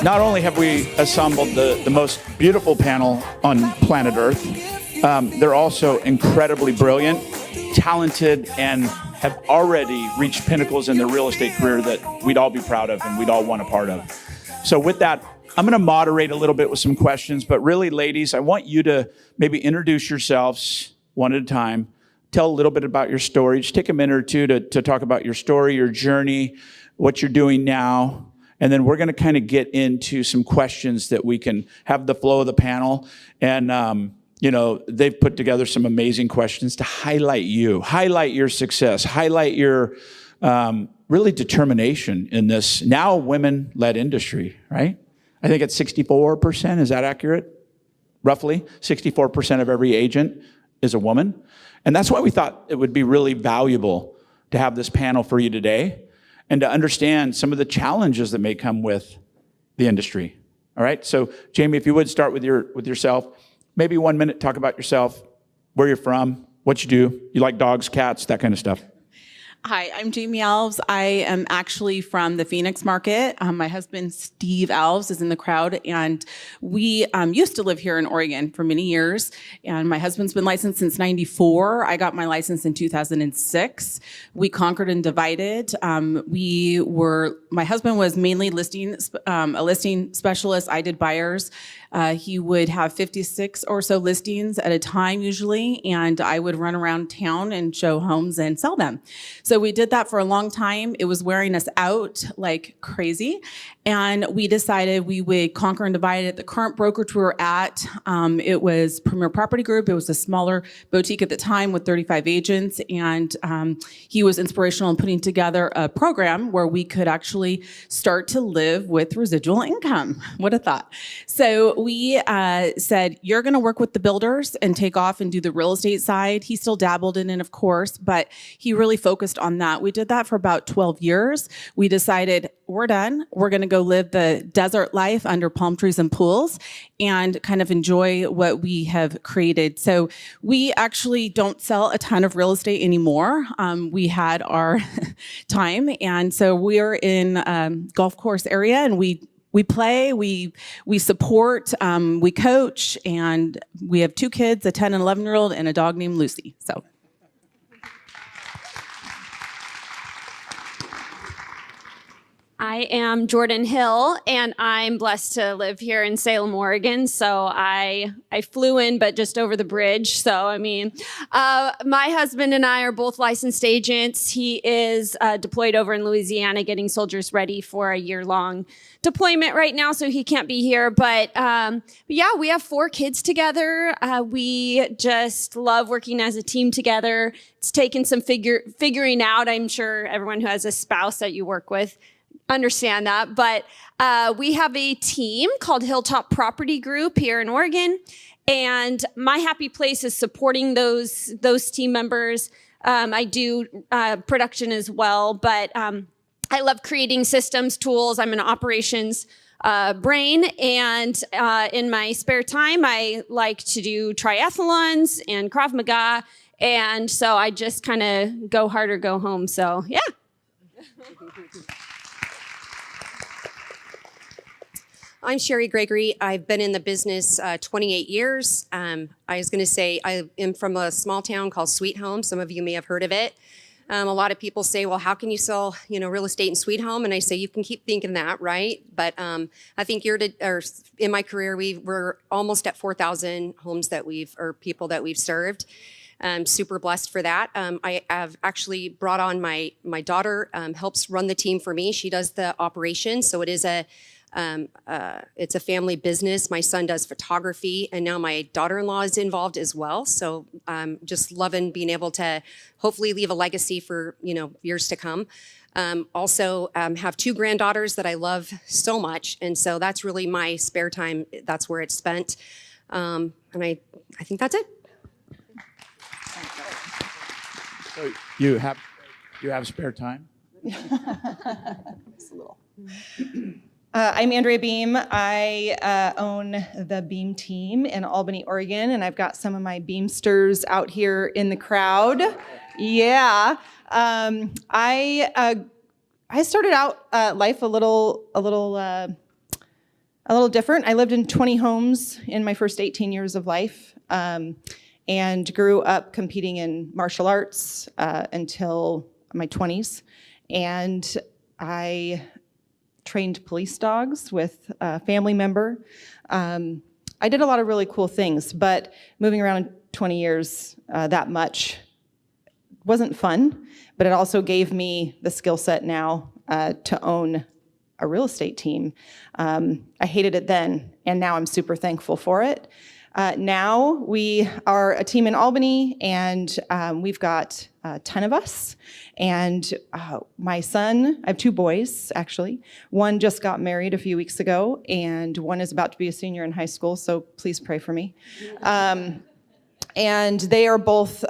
not only have we assembled the most beautiful panel on planet Earth, they're also incredibly brilliant, talented, and have already reached pinnacles in their real estate career that we'd all be proud of and we'd all want a part of. So with that, I'm going to moderate a little bit with some questions, but really, ladies, I want you to maybe introduce yourselves one at a time. Tell a little bit about your story. Just take a minute or two to talk about your story, your journey, what you're doing now. And then we're going to kind of get into some questions that we can have the flow of the panel. And, they've put together some amazing questions to highlight you, highlight your success, highlight your really determination in this now women-led industry, right? I think it's 64%. Is that accurate? Roughly 64% of every agent is a woman. And that's why we thought it would be really valuable to have this panel for you today and to understand some of the challenges that may come with the industry. All right, so Jamie, if you would start with yourself, maybe 1 minute, talk about yourself, where you're from, what you do, you like dogs, cats, that kind of stuff. Hi, I'm Jamie Alves. I am actually from the Phoenix market. My husband, Steve Alves, is in the crowd, and we used to live here in Oregon for many years, and my husband's been licensed since '94. I got my license in 2006. We conquered and divided. My husband was mainly a listing specialist. I did buyers. He would have 56 or so listings at a time usually, and I would run around town and show homes and sell them. So we did that for a long time. It was wearing us out like crazy, and we decided we would conquer and divide it. The current brokerage we were at, it was Premier Property Group. It was a smaller boutique at the time with 35 agents, and he was inspirational in putting together a program where we could actually start to live with residual income. What a thought. So we said, you're going to work with the builders and take off and do the real estate side. He still dabbled in it, of course, but he really focused on that. We did that for about 12 years. We decided, we're done. We're going to go live the desert life under palm trees and pools and kind of enjoy what we have created. So we actually don't sell a ton of real estate anymore. We had our time. And so we're in golf course area, and we play, we support, we coach, and we have 2 kids, a 10 and 11-year-old, and a dog named Lucy. So. I am Jordan Hill, and I'm blessed to live here in Salem, Oregon. So I flew in, but just over the bridge. So, my husband and I are both licensed agents. He is deployed over in Louisiana, getting soldiers ready for a year-long deployment right now, so he can't be here. But yeah, we have 4 kids together. We just love working as a team together. It's taken some figuring out. I'm sure everyone who has a spouse that you work with understand that, but we have a team called Hilltop Property Group here in Oregon, and my happy place is supporting those team members. I do production as well, but I love creating systems, tools. I'm an operations brain, and in my spare time, I like to do triathlons and Krav Maga, and so I just kind of go hard or go home. So yeah. I'm Sherry Gregory. I've been in the business 28 years. I was going to say I am from a small town called Sweet Home. Some of you may have heard of it. A lot of people say, well, how can you sell, real estate in Sweet Home? And I say, you can keep thinking that, right? But I think in my career, we're almost at 4,000 homes people that we've served. I'm super blessed for that. I have actually brought on my daughter, helps run the team for me. She does the operations. So it is it's a family business. My son does photography, and now my daughter-in-law is involved as well. So I'm just loving being able to hopefully leave a legacy for, years to come. Also have 2 granddaughters that I love so much. And so that's really my spare time. That's where it's spent. And I think that's it. So you have spare time? Just a little. I'm Andrea Beam. I own the Beam team in Albany, Oregon, and I've got some of my Beamsters out here in the crowd. Yeah. I started out life a little a little different. I lived in 20 homes in my first 18 years of life, and grew up competing in martial arts until my 20s. And I trained police dogs with a family member. I did a lot of really cool things, but moving around in 20 years that much wasn't fun, but it also gave me the skill set now to own a real estate team. I hated it then, and now I'm super thankful for it. Now we are a team in Albany, and we've got 10 of us. And my son, I have 2 boys, actually. One just got married a few weeks ago, and one is about to be a senior in high school, so please pray for me. And they are both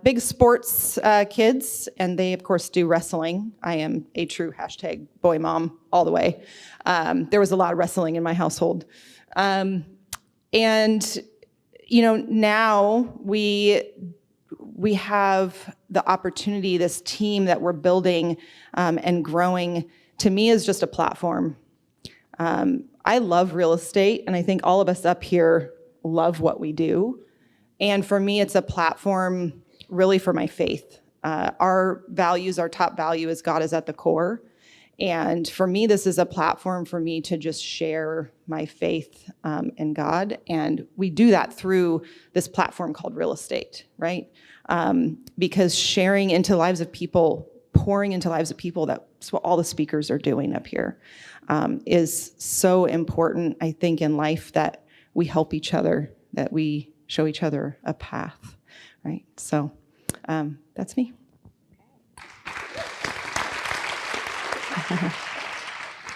big sports kids, and they, of course, do wrestling. I am a true #boy mom all the way. There was a lot of wrestling in my household. And, you know, now we have the opportunity, this team that we're building and growing, to me, is just a platform. I love real estate, and I think all of us up here love what we do. And for me, it's a platform really for my faith. Our values, our top value is God is at the core. And for me, this is a platform for me to just share my faith in God. And we do that through this platform called real estate, right? Because sharing into the lives of people, pouring into lives of people, that's what all the speakers are doing up here, is so important, I think, in life, that we help each other, that we show each other a path, right? So that's me.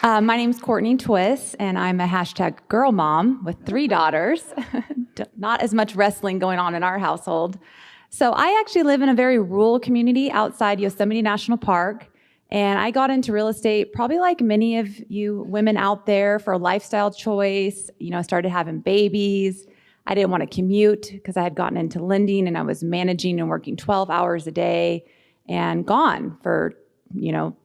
My name's Courtney Twiss, and I'm a #girl mom with 3 daughters. Not as much wrestling going on in our household. So I actually live in a very rural community outside Yosemite National Park, and I got into real estate probably like many of you women out there for a lifestyle choice. You know, I started having babies. I didn't want to commute because I had gotten into lending, and I was managing and working 12 hours a day and gone for, you know,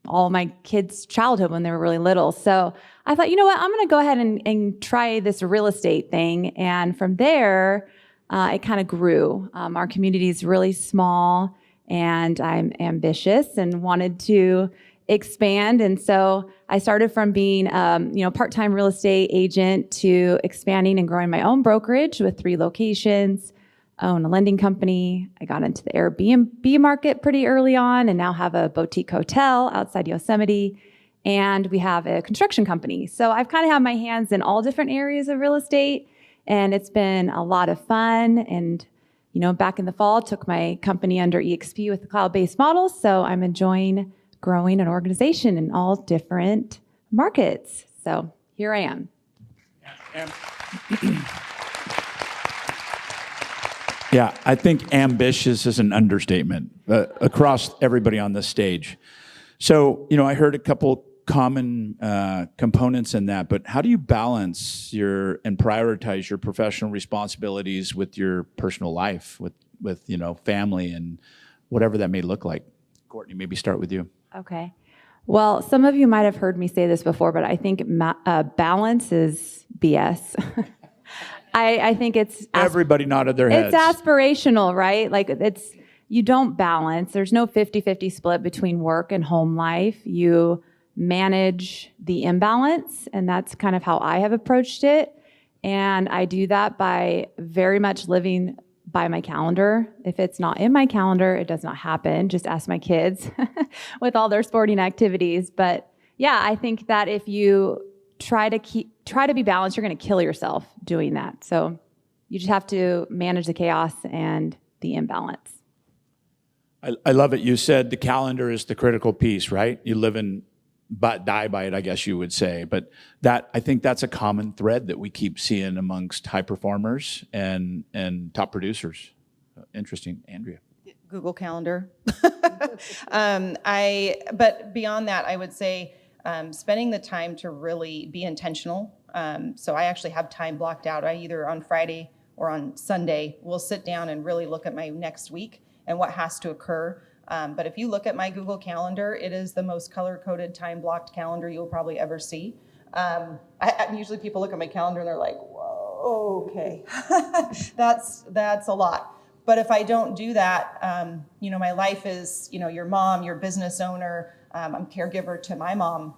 all my kids' childhood when they were really little. So I thought, you know what, I'm going to go ahead and try this real estate thing. And from there, it kind of grew. Our community is really small, and I'm ambitious and wanted to expand. And so I started from being, part-time real estate agent to expanding and growing my own brokerage with 3 locations, own a lending company. I got into the Airbnb market pretty early on, and now have a boutique hotel outside Yosemite. And we have a construction company. So I've kind of had my hands in all different areas of real estate, and it's been a lot of fun. And, you know, back in the fall, took my company under EXP with the cloud-based model. So I'm enjoying growing an organization in all different markets. So here I am. Yeah, I think ambitious is an understatement across everybody on this stage. So, you know, I heard a couple common components in that, but how do you balance and prioritize your professional responsibilities with your personal life, with you know, family and whatever that may look like? Courtney, maybe start with you. Okay. Well, some of you might have heard me say this before, but I think balance is BS. I think it's... Everybody nodded their heads. It's aspirational, right? Like, you don't balance. There's no 50-50 split between work and home life. You manage the imbalance, and that's kind of how I have approached it. And I do that by very much living by my calendar. If it's not in my calendar, it does not happen. Just ask my kids with all their sporting activities. But yeah, I think that if you try to be balanced, you're going to kill yourself doing that. So you just have to manage the chaos and the imbalance. I love it. You said the calendar is the critical piece, right? You live in, but die by it, I guess you would say. But I think that's a common thread that we keep seeing amongst high performers and top producers. Interesting, Andrea. Google Calendar. But beyond that, I would say spending the time to really be intentional. So I actually have time blocked out. I either on Friday or on Sunday will sit down and really look at my next week and what has to occur. But if you look at my Google Calendar, it is the most color-coded, time-blocked calendar you'll probably ever see. Usually people look at my calendar and they're like, whoa, okay, that's a lot. But if I don't do that, my life is, your mom, your business owner. I'm a caregiver to my mom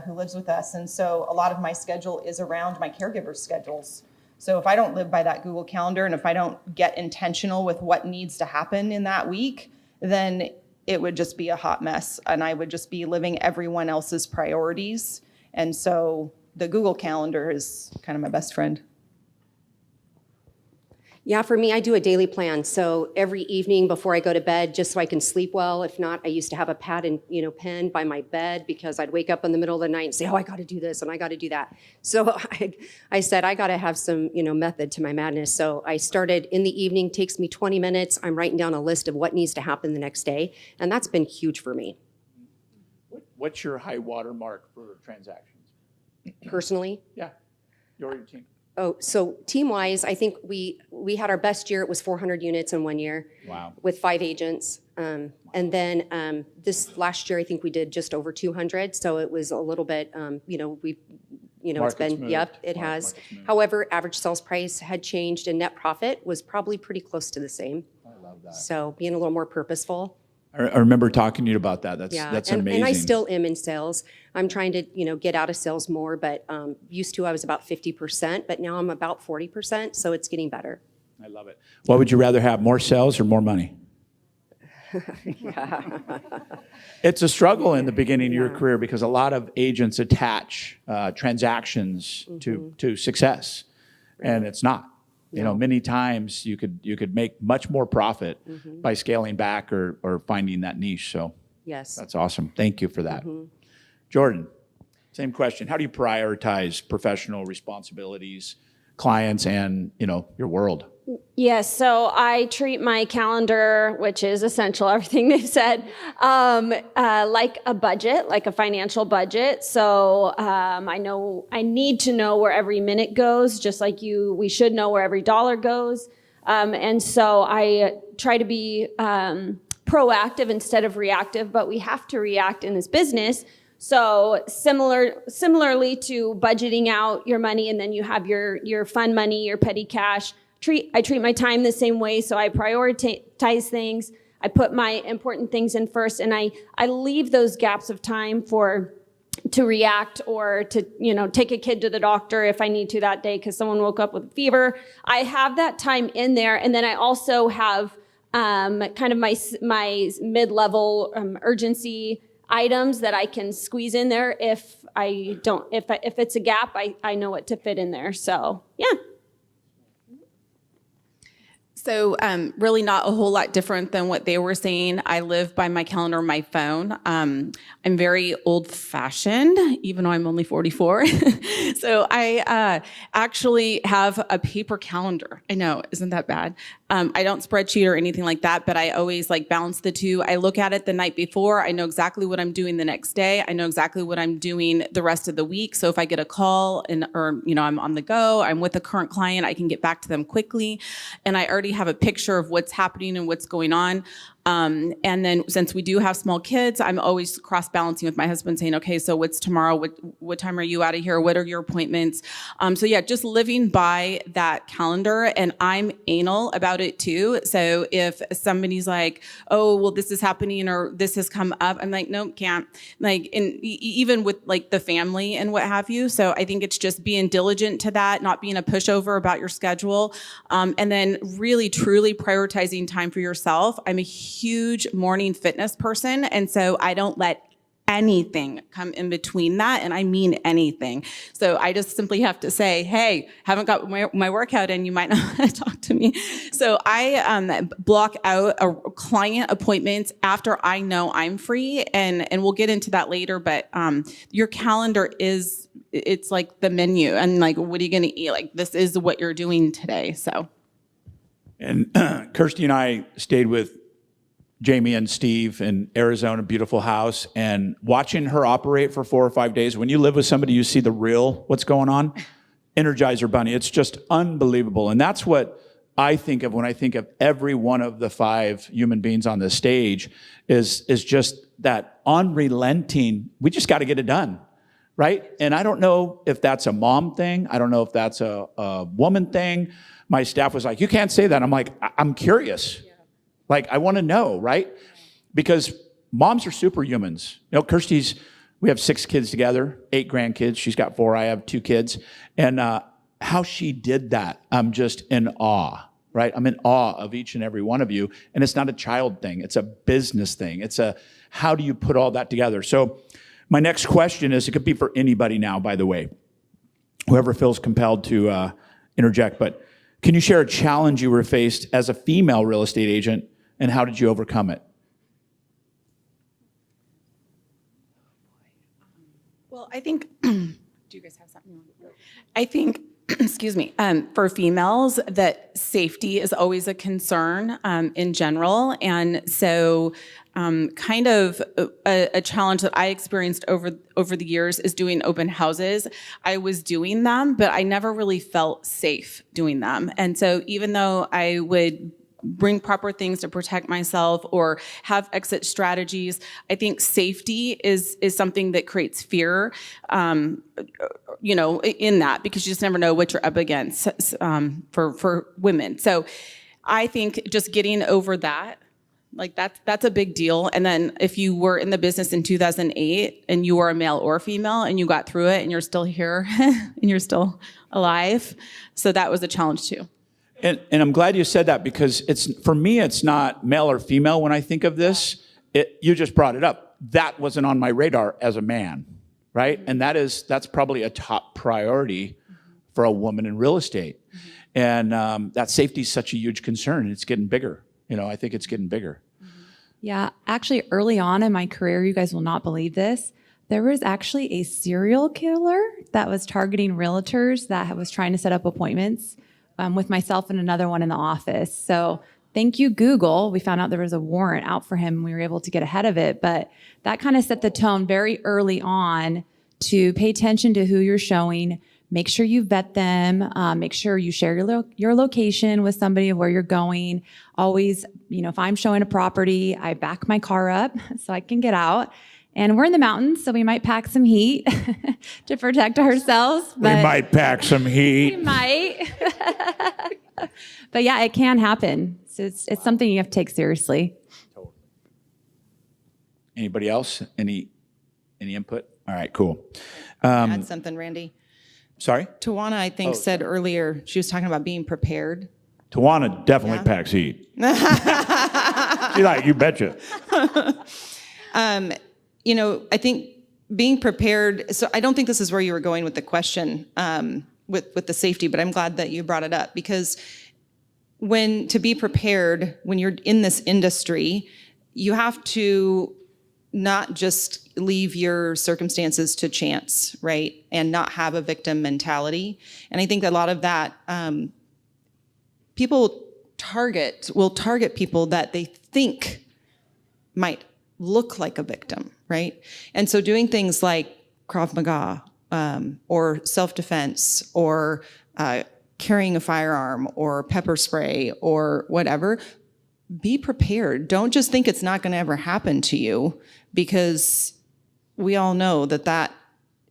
who lives with us. And so a lot of my schedule is around my caregiver's schedules. So if I don't live by that Google Calendar and if I don't get intentional with what needs to happen in that week, then it would just be a hot mess. And I would just be living everyone else's priorities. And so the Google Calendar is kind of my best friend. Yeah, for me, I do a daily plan. So every evening before I go to bed, just so I can sleep well. If not, I used to have a pad and pen by my bed because I'd wake up in the middle of the night and say, oh, I got to do this and I got to do that. So I said, I got to have some, method to my madness. So I started in the evening, takes me 20 minutes. I'm writing down a list of what needs to happen the next day. And that's been huge for me. What's your high water mark for transactions? Personally? Yeah, your team. Oh, so team-wise, I think we had our best year. It was 400 units in 1 year. Wow. With 5 agents. And then this last year, I think we did just over 200. So it was a little bit, it's been, moved. yep, it has. However, average sales price had changed and net profit was probably pretty close to the same. I love that. So being a little more purposeful. I remember talking to you about that. That's and, amazing. And I still am in sales. I'm trying to, get out of sales more, but used to I was about 50%, but now I'm about 40%, so it's getting better. I love it. What would you rather have, more sales or more money? It's a struggle in the beginning of your career because a lot of agents attach transactions to success, and it's not. Many times you could make much more profit by scaling back or finding that niche. So yes, that's awesome. Thank you for that. Jordan, same question. How do you prioritize professional responsibilities, clients, and your world? Yes, so I treat my calendar, which is essential, everything they've said, like a budget, like a financial budget. So I need to know where every minute goes, just like we should know where every dollar goes. And so I try to be proactive instead of reactive, but we have to react in this business. So similarly to budgeting out your money, and then you have your fun money, your petty cash. I treat my time the same way, so I prioritize things. I put my important things in first, and I leave those gaps of time to react or to take a kid to the doctor if I need to that day because someone woke up with a fever. I have that time in there, and then I also have kind of my mid-level urgency items that I can squeeze in there if it's a gap, I know what to fit in there. So yeah. So really not a whole lot different than what they were saying. I live by my calendar on my phone. I'm very old-fashioned, even though I'm only 44. So I actually have a paper calendar. I know, isn't that bad? I don't spreadsheet or anything like that, but I always balance the two. I look at it the night before. I know exactly what I'm doing the next day. I know exactly what I'm doing the rest of the week. So if I get a call or I'm on the go, I'm with a current client, I can get back to them quickly. And I already have a picture of what's happening and what's going on. And then since we do have small kids, I'm always cross-balancing with my husband saying, okay, so what's tomorrow? What time are you out of here? What are your appointments? So yeah, just living by that calendar, and I'm anal about it too. So if somebody's like, oh, well, this is happening or this has come up, I'm like, nope, can't. Even with the family and what have you. So I think it's just being diligent to that, not being a pushover about your schedule. And then really, truly prioritizing time for yourself. I'm a huge morning fitness person, and so I don't let anything come in between that, and I mean anything. So I just simply have to say, hey, haven't got my workout in, you might not want to talk to me. So I block out a client appointments after I know I'm free, and we'll get into that later, but your calendar it's like the menu, and what are you going to eat? This is what you're doing today, so. And Kirsty and I stayed with Jamie and Steve in Arizona, beautiful house, and watching her operate for 4 or 5 days. When you live with somebody, you see the real what's going on. Energizer Bunny, it's just unbelievable. And that's what I think of when I think of every one of the 5 human beings on this stage is just that unrelenting, we just got to get it done, right? And I don't know if that's a mom thing. I don't know if that's a woman thing. My staff was like, you can't say that. I'm like, I'm curious. Like, I want to know, right? Because moms are superhumans. You know, we have 6 kids together, 8 grandkids. She's got 4, I have 2 kids. And how she did that, I'm just in awe, right? I'm in awe of each and every one of you. And it's not a child thing. It's a business thing. How do you put all that together? So my next question is, it could be for anybody now, by the way, whoever feels compelled to interject, but can you share a challenge you were faced as a female real estate agent, and how did you overcome it? Well, I think, do you guys have something? I think, excuse me, for females, that safety is always a concern in general. And so kind of a challenge that I experienced over the years is doing open houses. I was doing them, but I never really felt safe doing them. And so even though I would bring proper things to protect myself or have exit strategies, I think safety is something that creates fear, you know, in that, because you just never know what you're up against for women. So I think just getting over that, like that's a big deal. And then if you were in the business in 2008 and you were a male or female and you got through it and you're still here and you're still alive, so that was a challenge too. And I'm glad you said that, because for me, it's not male or female when I think of this. You just brought it up. That wasn't on my radar as a man, right? And that's probably a top priority for a woman in real estate. And that safety is such a huge concern, and it's getting bigger. You know, I think it's getting bigger. Yeah, actually, early on in my career, you guys will not believe this, there was actually a serial killer that was targeting realtors that was trying to set up appointments with myself and another one in the office. So thank you, Google. We found out there was a warrant out for him, and we were able to get ahead of it. But that kind of set the tone very early on to pay attention to who you're showing. Make sure you vet them. Make sure you share your location with somebody of where you're going. Always, you know, if I'm showing a property, I back my car up so I can get out. And we're in the mountains, so we might pack some heat to protect ourselves. We might pack some heat. We might. But yeah, it can happen. So it's something you have to take seriously. Anybody else? Any input? All right, cool. Add something, Randy. Sorry? Tawana, I think, said earlier, she was talking about being prepared. Tawana definitely packs heat. She's like, you betcha. You know, I think being prepared, so I don't think this is where you were going with the question with the safety, but I'm glad that you brought it up, because to be prepared when you're in this industry, you have to not just leave your circumstances to chance, right? And not have a victim mentality. And I think a lot of that, people will target people that they think might look like a victim, right? And so doing things like Krav Maga, or self-defense, or carrying a firearm, or pepper spray, or whatever, be prepared. Don't just think it's not going to ever happen to you, because we all know that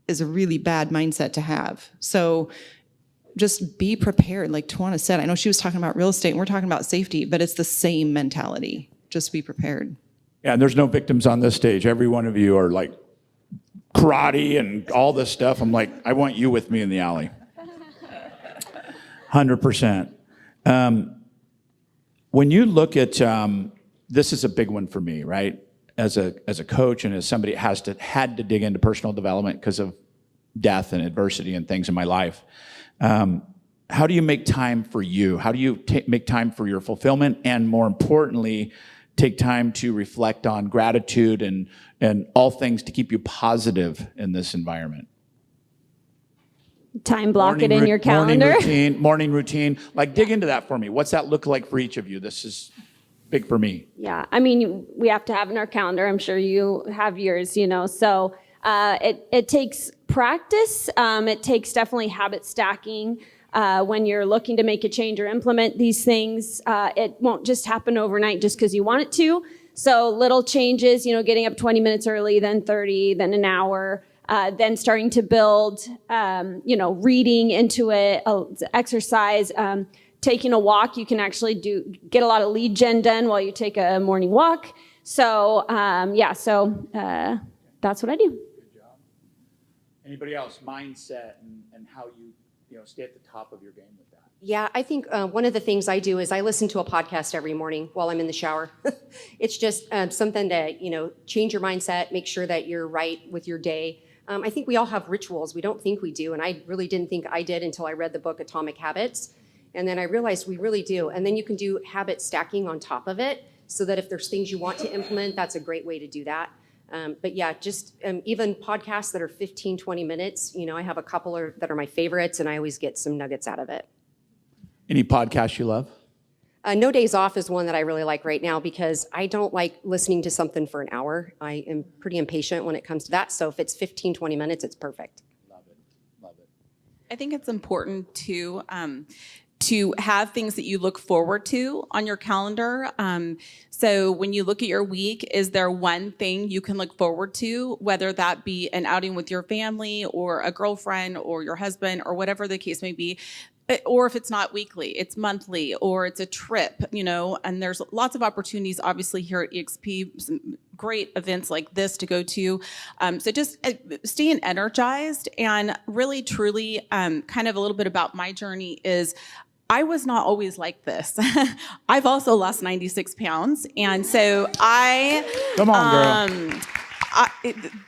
is a really bad mindset to have. So just be prepared. Like Tawana said, I know she was talking about real estate and we're talking about safety, but it's the same mentality. Just be prepared. Yeah, and there's no victims on this stage. Every one of you are like karate and all this stuff. I'm like, I want you with me in the alley. 100%. When you look at, this is a big one for me, right? As a coach and as somebody that had to dig into personal development because of death and adversity and things in my life. How do you make time for you? How do you make time for your fulfillment? And more importantly, take time to reflect on gratitude and all things to keep you positive in this environment? Time block it in your calendar. Morning routine. Like, dig into that for me. What's that look like for each of you? This is big for me. Yeah, I mean, we have to have in our calendar. I'm sure you have yours, you know. So it takes practice. It takes definitely habit stacking. When you're looking to make a change or implement these things, it won't just happen overnight just because you want it to. So little changes, you know, getting up 20 minutes early, then 30, then an hour. then starting to build, reading into it, exercise, taking a walk. You can actually get a lot of lead gen done while you take a morning walk. So, that's what I do. Good job. Anybody else? Mindset and how you stay at the top of your game with that. Yeah, I think one of the things I do is I listen to a podcast every morning while I'm in the shower. It's just something to, change your mindset, make sure that you're right with your day. I think we all have rituals. We don't think we do. And I really didn't think I did until I read the book Atomic Habits. And then I realized we really do. And then you can do habit stacking on top of it so that if there's things you want to implement, that's a great way to do that. But yeah, just even podcasts that are 15, 20 minutes, I have a couple that are my favorites and I always get some nuggets out of it. Any podcasts you love? No Days Off is one that I really like right now because I don't like listening to something for an hour. I am pretty impatient when it comes to that. So if it's 15, 20 minutes, it's perfect. Love it. Love it. I think it's important to have things that you look forward to on your calendar. So when you look at your week, is there one thing you can look forward to, whether that be an outing with your family or a girlfriend or your husband or whatever the case may be? Or if it's not weekly, it's monthly, or it's a trip, and there's lots of opportunities, obviously, here at EXP, some great events like this to go to. So just staying energized and really, truly, kind of a little bit about my journey is I was not always like this. I've also lost 96 pounds. And so Come on, girl.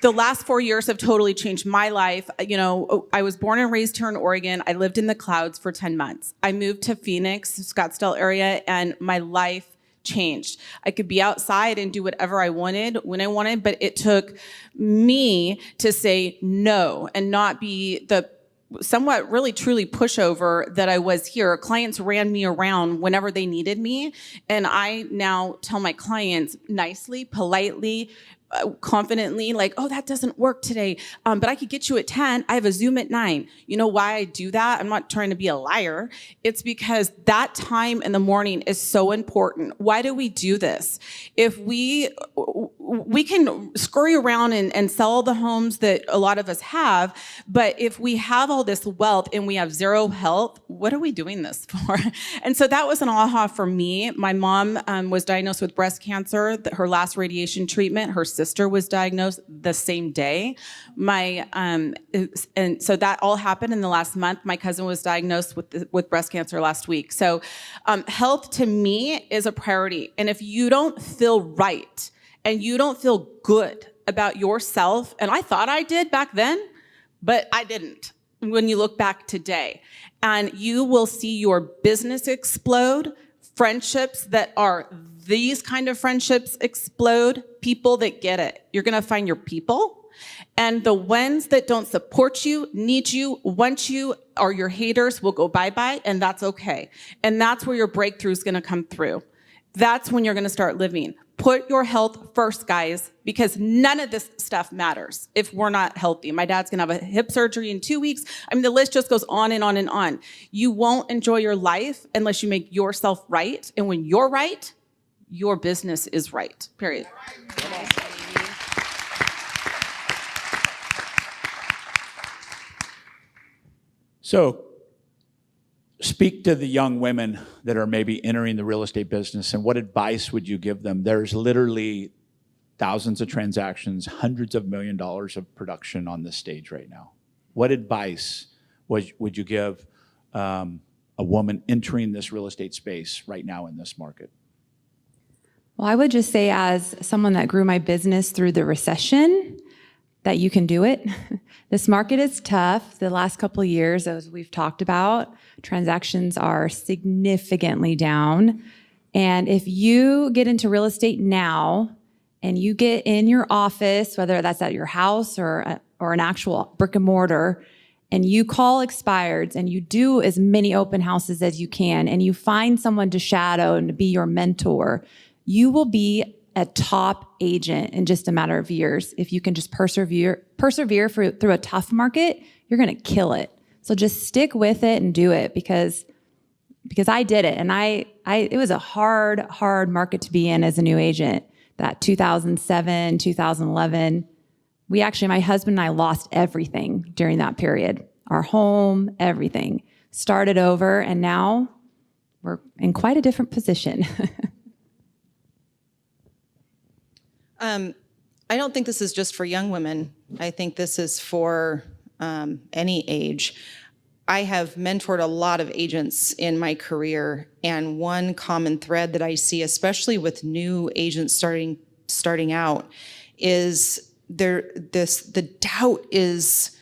The last 4 years have totally changed my life. I was born and raised here in Oregon. I lived in the clouds for 10 months. I moved to Phoenix, Scottsdale area, and my life changed. I could be outside and do whatever I wanted when I wanted, but it took me to say no and not be the somewhat really truly pushover that I was here. Clients ran me around whenever they needed me. And I now tell my clients nicely, politely, confidently, like, oh, that doesn't work today, but I could get you at 10. I have a Zoom at 9. You know why I do that? I'm not trying to be a liar. It's because that time in the morning is so important. Why do we do this? If we can scurry around and sell the homes that a lot of us have, but if we have all this wealth and we have zero health, what are we doing this for? And so that was an aha for me. My mom was diagnosed with breast cancer. Her last radiation treatment, her sister was diagnosed the same day. And so that all happened in the last month. My cousin was diagnosed with breast cancer last week. So health to me is a priority. And if you don't feel right and you don't feel good about yourself, and I thought I did back then, but I didn't when you look back today, and you will see your business explode, friendships that are these kind of friendships explode, people that get it. You're going to find your people, and the ones that don't support you, need you, want you, or your haters will go bye-bye, and that's okay. And that's where your breakthrough is going to come through. That's when you're going to start living. Put your health first, guys, because none of this stuff matters if we're not healthy. My dad's going to have a hip surgery in 2 weeks. I mean, the list just goes on and on and on. You won't enjoy your life unless you make yourself right. And when you're right, your business is right, period. So speak to the young women that are maybe entering the real estate business, and what advice would you give them? There's literally thousands of transactions, hundreds of $1 million of production on this stage right now. What advice would you give a woman entering this real estate space right now in this market? Well, I would just say, as someone that grew my business through the recession, that you can do it. This market is tough. The last couple of years, as we've talked about, transactions are significantly down. And if you get into real estate now and you get in your office, whether that's at your house or an actual brick and mortar, and you call expireds and you do as many open houses as you can, and you find someone to shadow and to be your mentor, you will be a top agent in just a matter of years. If you can just persevere through a tough market, you're going to kill it. So just stick with it and do it, because I did it, and it was a hard market to be in as a new agent. That 2007, 2011, my husband and I lost everything during that period. Our home, everything. Started over, and now we're in quite a different position. I don't think this is just for young women. I think this is for any age. I have mentored a lot of agents in my career, and one common thread that I see, especially with new agents starting out, is the doubt is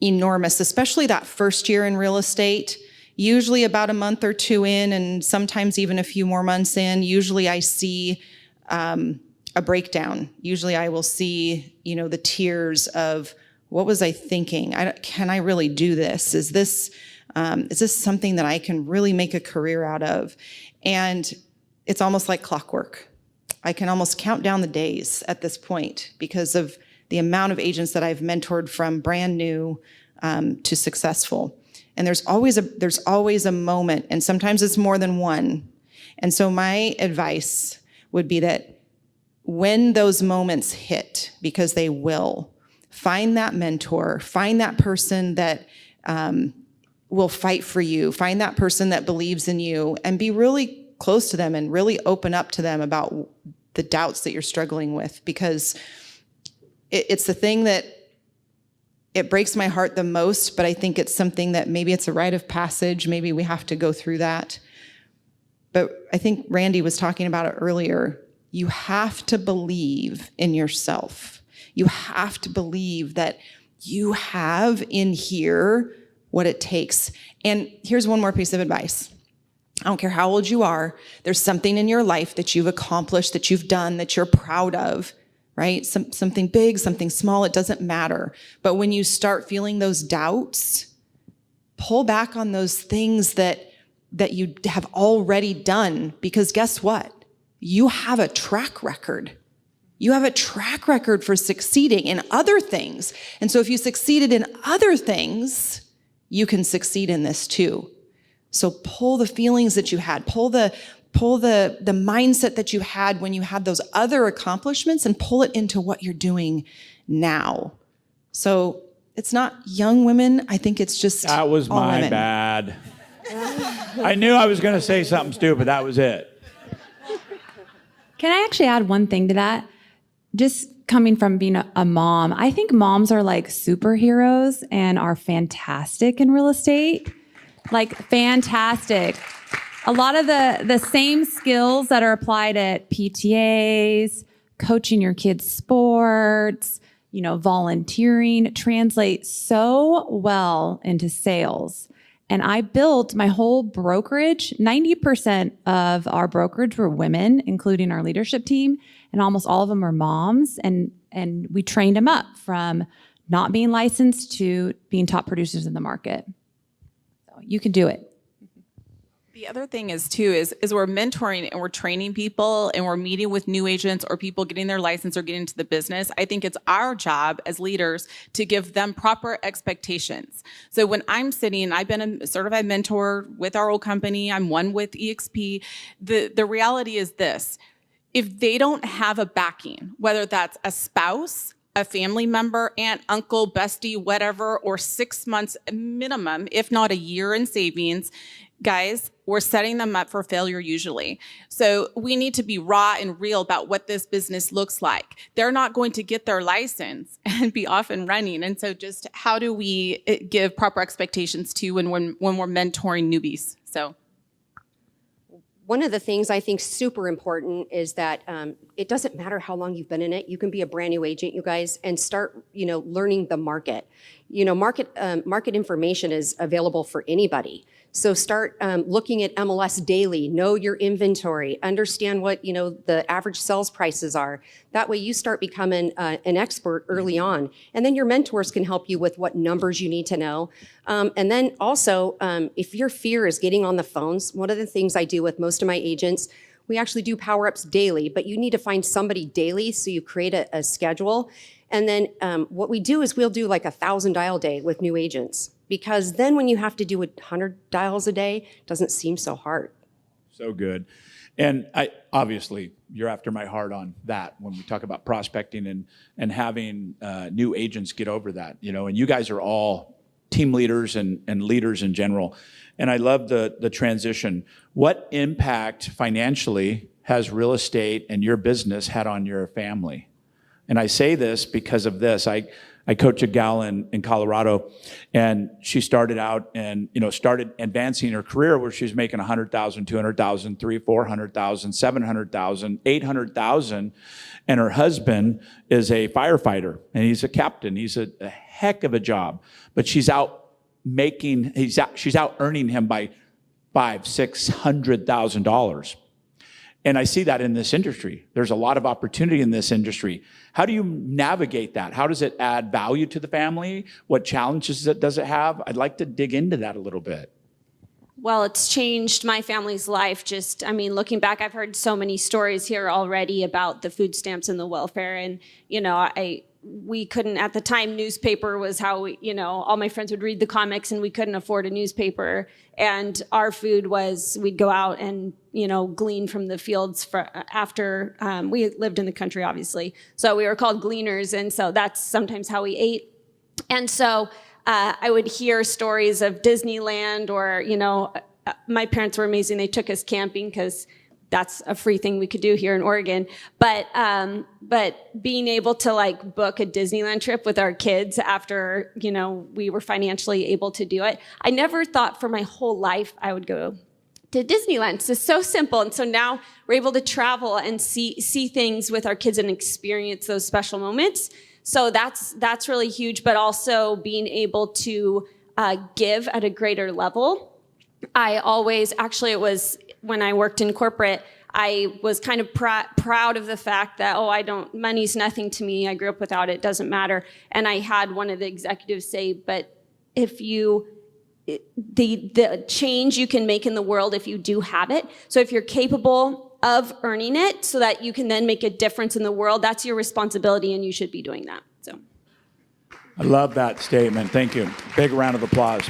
enormous, especially that first year in real estate. Usually about a month or two in, and sometimes even a few more months in, usually I see a breakdown. Usually I will see, the tears of, what was I thinking? Can I really do this? Is this something that I can really make a career out of? And it's almost like clockwork. I can almost count down the days at this point because of the amount of agents that I've mentored from brand new to successful. And there's always a moment, and sometimes it's more than one. And so my advice would be that when those moments hit, because they will, find that mentor, find that person that will fight for you, find that person that believes in you, and be really close to them and really open up to them about the doubts that you're struggling with, because it's the thing that it breaks my heart the most, but I think it's something that maybe it's a rite of passage. Maybe we have to go through that. But I think Randy was talking about it earlier. You have to believe in yourself. You have to believe that you have in here what it takes. And here's one more piece of advice. I don't care how old you are, there's something in your life that you've accomplished, that you've done, that you're proud of, right? Something big, something small, it doesn't matter. But when you start feeling those doubts, pull back on those things that you have already done, because guess what? You have a track record. You have a track record for succeeding in other things. And so if you succeeded in other things, you can succeed in this too. So pull the feelings that you had, pull the mindset that you had when you had those other accomplishments, and pull it into what you're doing now. So it's not young women. I think it's just That was all my women. bad. I knew I was going to say something stupid. That was it. Can I actually add one thing to that? Just coming from being a mom, I think moms are like superheroes and are fantastic in real estate. Like fantastic. A lot of the same skills that are applied at PTAs, coaching your kids' sports, volunteering, translate so well into sales. And I built my whole brokerage. 90% of our brokerage were women, including our leadership team, and almost all of them are moms. And we trained them up from not being licensed to being top producers in the market. So you can do it. The other thing is we're mentoring and we're training people and we're meeting with new agents or people getting their license or getting into the business. I think it's our job as leaders to give them proper expectations. So when I'm sitting, I've been a certified mentor with our old company, I'm one with EXP. The reality is this: if they don't have a backing, whether that's a spouse, a family member, aunt, uncle, bestie, whatever, or 6 months minimum, if not a year in savings, guys, we're setting them up for failure usually. So we need to be raw and real about what this business looks like. They're not going to get their license and be off and running. And so just how do we give proper expectations to when we're mentoring newbies? So one of the things I think super important is that it doesn't matter how long you've been in it. You can be a brand new agent, you guys, and start, learning the market. Market information is available for anybody. So start looking at MLS daily, know your inventory, understand what, the average sales prices are. That way you start becoming an expert early on. And then your mentors can help you with what numbers you need to know. And then also, if your fear is getting on the phones, one of the things I do with most of my agents, we actually do power-ups daily, but you need to find somebody daily, so you create a schedule. And then what we do is we'll do like 1,000 dial day with new agents, because then when you have to do 100 dials a day, it doesn't seem so hard. So good. And obviously, you're after my heart on that when we talk about prospecting and having new agents get over that, and you guys are all team leaders and leaders in general. And I love the transition. What impact financially has real estate and your business had on your family? And I say this because of this. I coach a gal in Colorado, and she started out and started advancing her career where she was making 100,000, 200,000, 300,000, 400,000, 700,000, 800,000, and her husband is a firefighter and he's a captain. He's a heck of a job, but she's out earning him by $500,000-$600,000. And I see that in this industry. There's a lot of opportunity in this industry. How do you navigate that? How does it add value to the family? What challenges does it have? I'd like to dig into that a little bit. Well, it's changed my family's life. Looking back, I've heard so many stories here already about the food stamps and the welfare. And, we couldn't, at the time, newspaper was how all my friends would read the comics, and we couldn't afford a newspaper. And our food was, we'd go out and, glean from the fields after, we lived in the country, obviously. So we were called gleaners. And so that's sometimes how we ate. And so I would hear stories of Disneyland or, my parents were amazing. They took us camping because that's a free thing we could do here in Oregon. But being able to book a Disneyland trip with our kids after, we were financially able to do it. I never thought for my whole life I would go to Disneyland. It's just so simple. And so now we're able to travel and see things with our kids and experience those special moments. So that's really huge, but also being able to give at a greater level. It was when I worked in corporate, I was kind of proud of the fact that, money's nothing to me. I grew up without it. Doesn't matter. And I had one of the executives say, but if the change you can make in the world if you do have it. So if you're capable of earning it so that you can then make a difference in the world, that's your responsibility and you should be doing that. So I love that statement. Thank you. Big round of applause.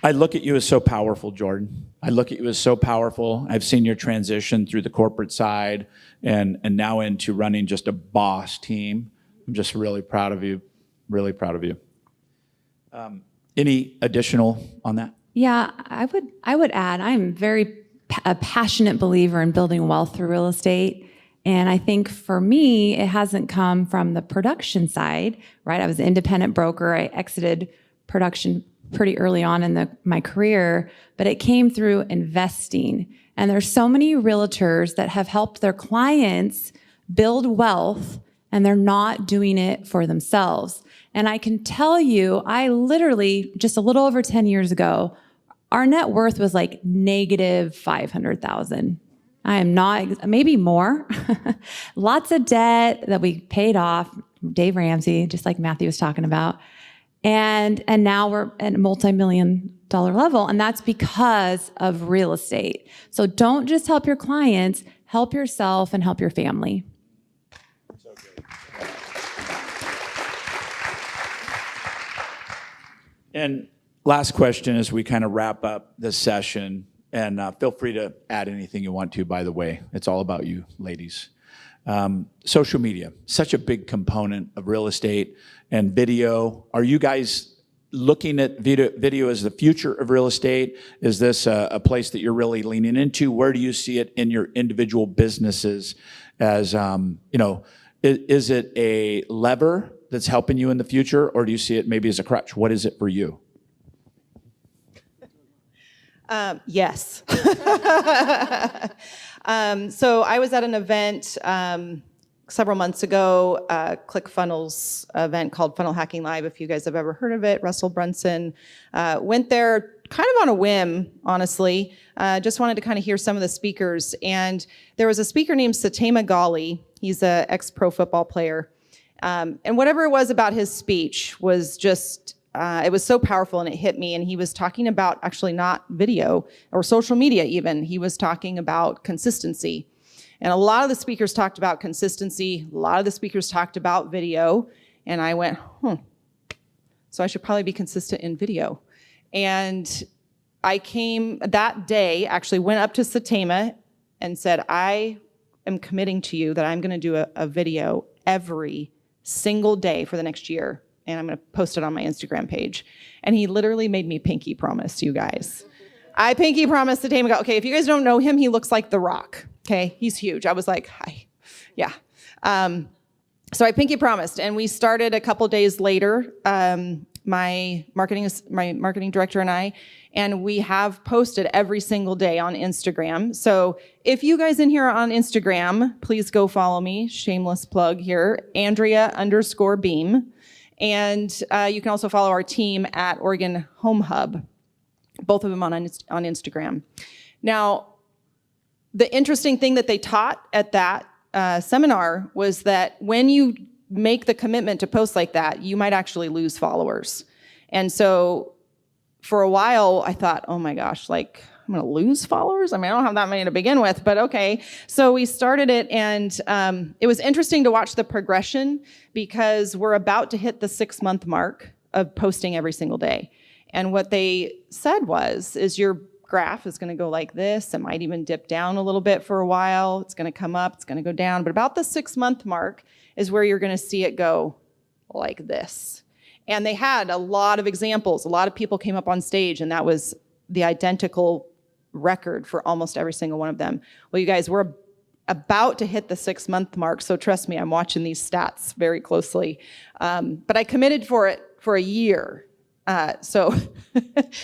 I look at you as so powerful, Jordan. I look at you as so powerful. I've seen your transition through the corporate side and now into running just a boss team. I'm just really proud of you. Really proud of you. Any additional on that? Yeah, I would add, I'm a passionate believer in building wealth through real estate. And I think for me, it hasn't come from the production side, right? I was an independent broker. I exited production pretty early on in my career, but it came through investing. And there's so many realtors that have helped their clients build wealth, and they're not doing it for themselves. And I can tell you, I literally, just a little over 10 years ago, our net worth was like negative 500,000. I am not, maybe more. Lots of debt that we paid off, Dave Ramsey, just like Matthew was talking about. And now we're at a multi-million-dollar level, and that's because of real estate. So don't just help your clients, help yourself and help your family. So good. And last question as we kind of wrap up this session, and feel free to add anything you want to, by the way. It's all about you, ladies. Social media, such a big component of real estate and video. Are you guys looking at video as the future of real estate? Is this a place that you're really leaning into? Where do you see it in your individual businesses as, is it a lever that's helping you in the future, or do you see it maybe as a crutch? What is it for you? Yes. So I was at an event several months ago, a ClickFunnels event called Funnel Hacking Live, if you guys have ever heard of it. Russell Brunson went there kind of on a whim, honestly. Just wanted to kind of hear some of the speakers. And there was a speaker named Satema Ghali. He's an ex-pro football player. And whatever it was about his speech was just, it was so powerful and it hit me. And he was talking about actually not video or social media even. He was talking about consistency. And a lot of the speakers talked about consistency. A lot of the speakers talked about video. And I went, so I should probably be consistent in video. And I came that day, actually went up to Satema and said, I am committing to you that I'm going to do a video every single day for the next year, and I'm going to post it on my Instagram page. And he literally made me pinky promise, you guys. I pinky promised Satema, okay, if you guys don't know him, he looks like The Rock, okay? He's huge. I was like, hi, yeah. So I pinky promised, and we started a couple days later, my marketing director and I, and we have posted every single day on Instagram. So if you guys in here are on Instagram, please go follow me. Shameless plug here, Andrea_Beam. And you can also follow our team at Oregon Home Hub, both of them on Instagram. Now, the interesting thing that they taught at that seminar was that when you make the commitment to post like that, you might actually lose followers. And so for a while, I thought, oh my gosh, like I'm going to lose followers? I mean, I don't have that many to begin with, but okay. So we started it, and it was interesting to watch the progression because we're about to hit the 6-month mark of posting every single day. And what they said is your graph is going to go like this. It might even dip down a little bit for a while. It's going to come up, it's going to go down. But about the 6-month mark is where you're going to see it go like this. And they had a lot of examples. A lot of people came up on stage, and that was the identical record for almost every single one of them. Well, you guys, we're about to hit the 6-month mark, so trust me, I'm watching these stats very closely. But I committed for it for a year. So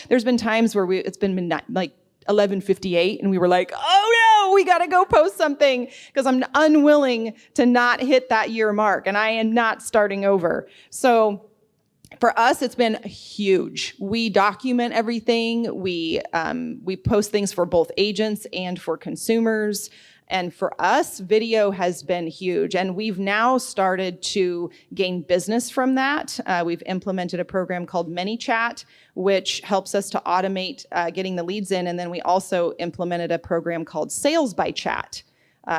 there's been times where it's been like 11:58, and we were like, oh no, we got to go post something because I'm unwilling to not hit that year mark, and I am not starting over. So for us, it's been huge. We document everything. We post things for both agents and for consumers. And for us, video has been huge. And we've now started to gain business from that. We've implemented a program called ManyChat, which helps us to automate getting the leads in. And then we also implemented a program called Sales by Chat,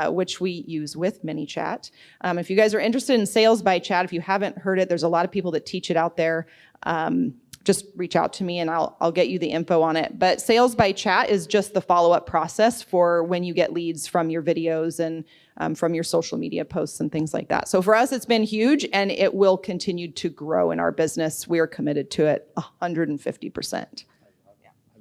which we use with ManyChat. If you guys are interested in Sales by Chat, if you haven't heard it, there's a lot of people that teach it out there. Just reach out to me and I'll get you the info on it. But Sales by Chat is just the follow-up process for when you get leads from your videos and from your social media posts and things like that. So for us, it's been huge, and it will continue to grow in our business. We are committed to it 150%. I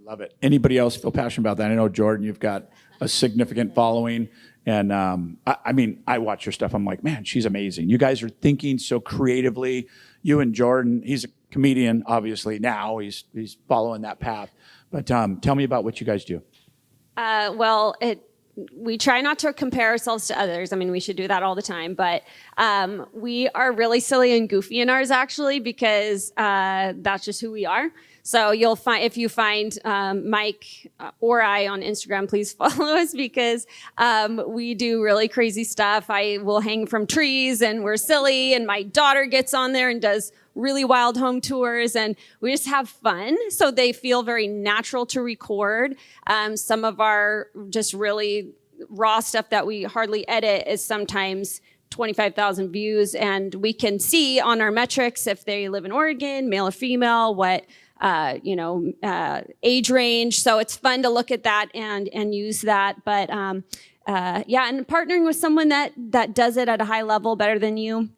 love it. Anybody else feel passionate about that? I know, Jordan, you've got a significant following. And I mean, I watch your stuff. I'm like, man, she's amazing. You guys are thinking so creatively. You and Jordan, he's a comedian, obviously, now. He's following that path. But tell me about what you guys do. We try not to compare ourselves to others. I mean, we should do that all the time. But we are really silly and goofy in ours, actually, because that's just who we are. So you'll find, if you find Mike or I on Instagram, please follow us because we do really crazy stuff. I will hang from trees and we're silly, and my daughter gets on there and does really wild home tours, and we just have fun. So they feel very natural to record. Some of our just really raw stuff that we hardly edit is sometimes 25,000 views, and we can see on our metrics if they live in Oregon, male or female, what age range. So it's fun to look at that and use that. But and partnering with someone that does it at a high level better than you.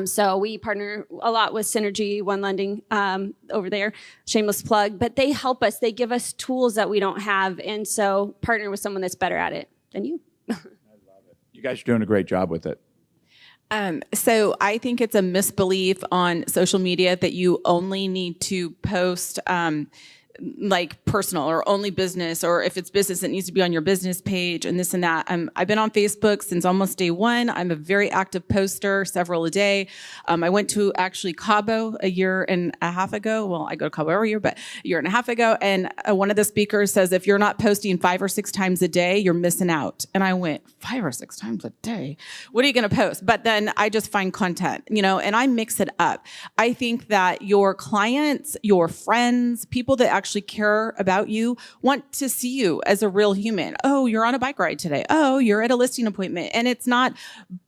So we partner a lot with Synergy, One Lending over there, shameless plug, but they help us. They give us tools that we don't have. And so partner with someone that's better at it than you. I love it. You guys are doing a great job with it. So I think it's a misbelief on social media that you only need to post like personal or only business, or if it's business, it needs to be on your business page and this and that. I've been on Facebook since almost day one. I'm a very active poster, several a day. I went to actually Cabo a year and a half ago. Well, I go to Cabo every year, but a year and a half ago. And one of the speakers says, if you're not posting 5 or 6 times a day, you're missing out. And I went, 5 or 6 times a day? What are you going to post? But then I just find content, and I mix it up. I think that your clients, your friends, people that actually actually care about you want to see you as a real human. Oh, you're on a bike ride today. Oh, you're at a listing appointment. And it's not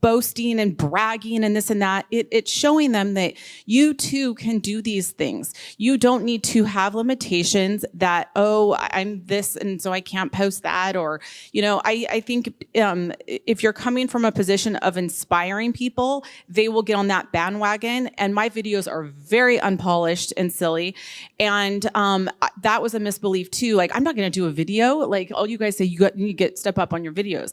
boasting and bragging and this and that. It's showing them that you too can do these things. You don't need to have limitations that, oh, I'm this and so I can't post that. Or, I think if you're coming from a position of inspiring people, they will get on that bandwagon. And my videos are very unpolished and silly. And that was a misbelief too. Like, I'm not going to do a video. Like, all you guys say you need to step up on your videos.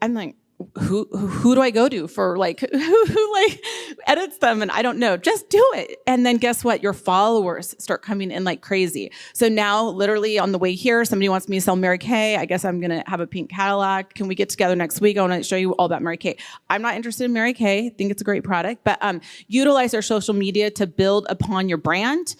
I'm like, who do I go to for who like edits them? And I don't know, just do it. And then guess what? Your followers start coming in like crazy. So now literally on the way here, somebody wants me to sell Mary Kay. I guess I'm going to have a pink Cadillac. Can we get together next week? I want to show you all about Mary Kay. I'm not interested in Mary Kay. I think it's a great product, but utilize our social media to build upon your brand.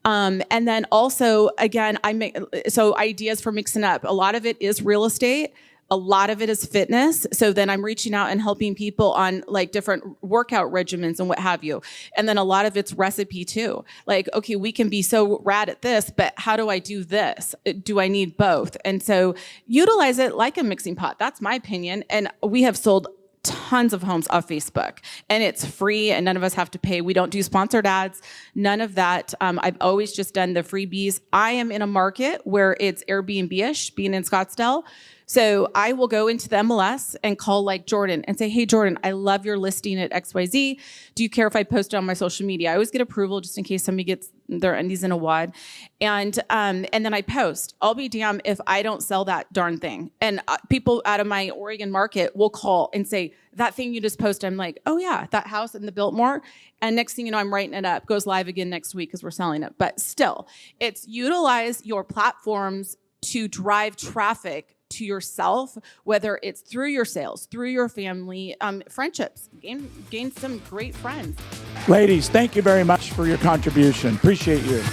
And then also, again, ideas for mixing up. A lot of it is real estate. A lot of it is fitness. So then I'm reaching out and helping people on like different workout regimens and what have you. And then a lot of it's recipe too. Like, okay, we can be so rad at this, but how do I do this? Do I need both? And so utilize it like a mixing pot. That's my opinion. And we have sold tons of homes off Facebook, and it's free and none of us have to pay. We don't do sponsored ads, none of that. I've always just done the freebies. I am in a market where it's Airbnb-ish, being in Scottsdale. So I will go into the MLS and call like Jordan and say, hey, Jordan, I love your listing at XYZ. Do you care if I post it on my social media? I always get approval just in case somebody gets their undies in a wad. And then I post. I'll be damned if I don't sell that darn thing. And people out of my Oregon market will call and say, that thing you just posted. I'm like, oh yeah, that house in the Biltmore. And next thing you know, I'm writing it up. Goes live again next week because we're selling it. But still, it's utilize your platforms to drive traffic to yourself, whether it's through your sales, through your family, friendships. Gain some great friends. Ladies, thank you very much for your contribution. Appreciate you.